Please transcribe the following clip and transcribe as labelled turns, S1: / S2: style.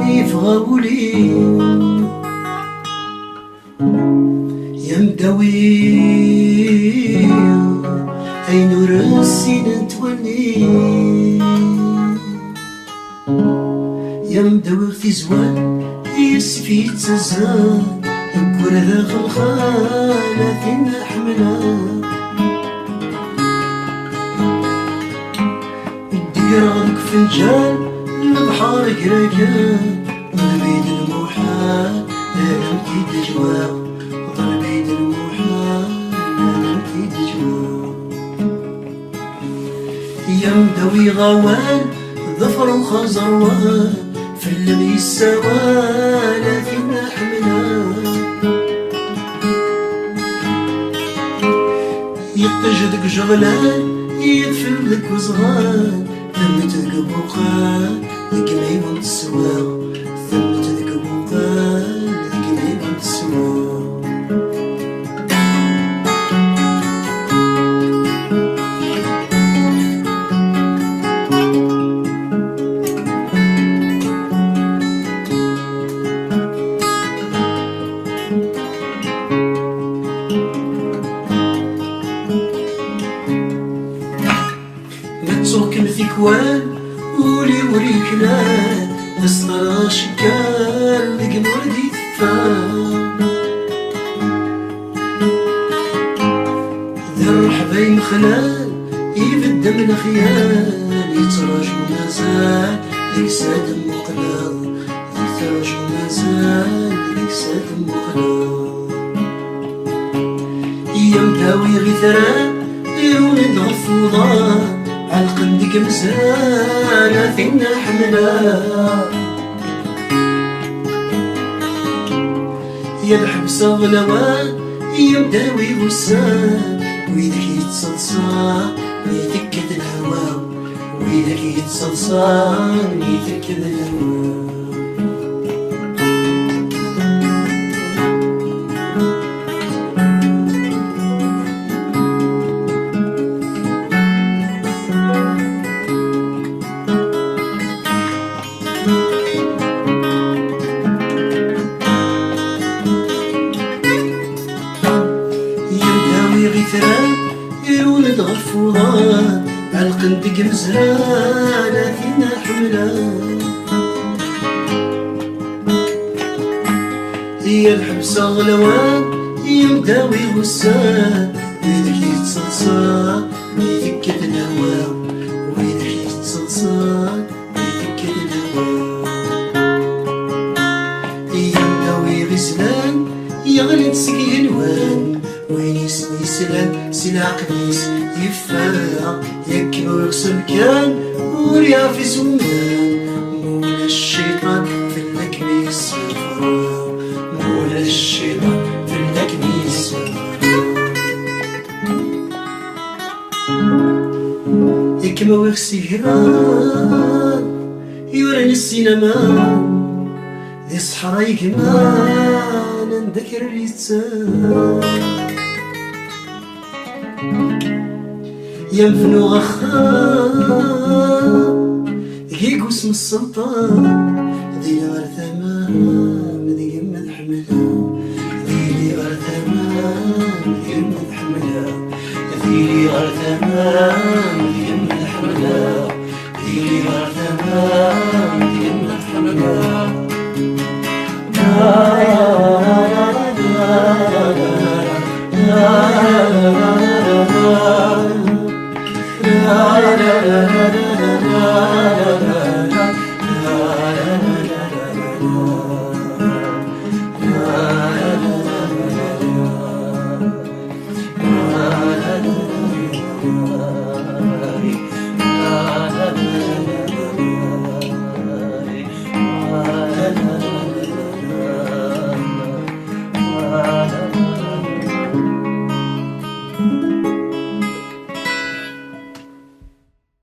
S1: يفغاولي يا مداوي أي نور السين تولي يا مداوي في زوال يسفي تزال كل ذا الخالة فينا حملها دقراك فنجان البحر قراكان ضربيد المحال لازم كي تجوع ضربيد المحال لازم كي تجوع يا مداوي غوان ظفر وخزروان في اللي السوالة فينا حملها يطجدك جغلان يدفن لك وزغان ثم تذكبو خان لك ميمون السواق ثم تذكبو خان لك ميمون السواق متسوق مثيكوان ولي وريكلان أصدر شكال لقمر دي ثفان ذا الرحبة مخلال يبدا من خيال يتراجو مازال ليك ساد مقلال يتراجو مازال ليك ساد مقلال يا مداوي غثران يرون الضفوضان عالقندك مزالة فينا حملها يا الحبسة غلوان يا مداوي غسان ويدك يتصلصان ويدك الهوا ويدك يتصلصان ويدك الهوا غثران يرون الغفوران عالقندق مزرانة فينا حملان يا الحبسة غلوان يا مداوي غسان ويدك يتصلصان ويدك الهوا ويدك يتصلصان ويدك الهوا يا مداوي غسلان يا غلي تسقي الوان وين يسني سلام سلع قديس يفاق يكبر ويغسل كان وريا في زمان مولا الشيطان في الكنيسة مولا الشيطان في الكنيسة يكما ويغسل هران يوراني السينما ذي صحراء يكمان نذكر الريتان ينفنو غخان كيك واسم السلطان ذي نار ثمان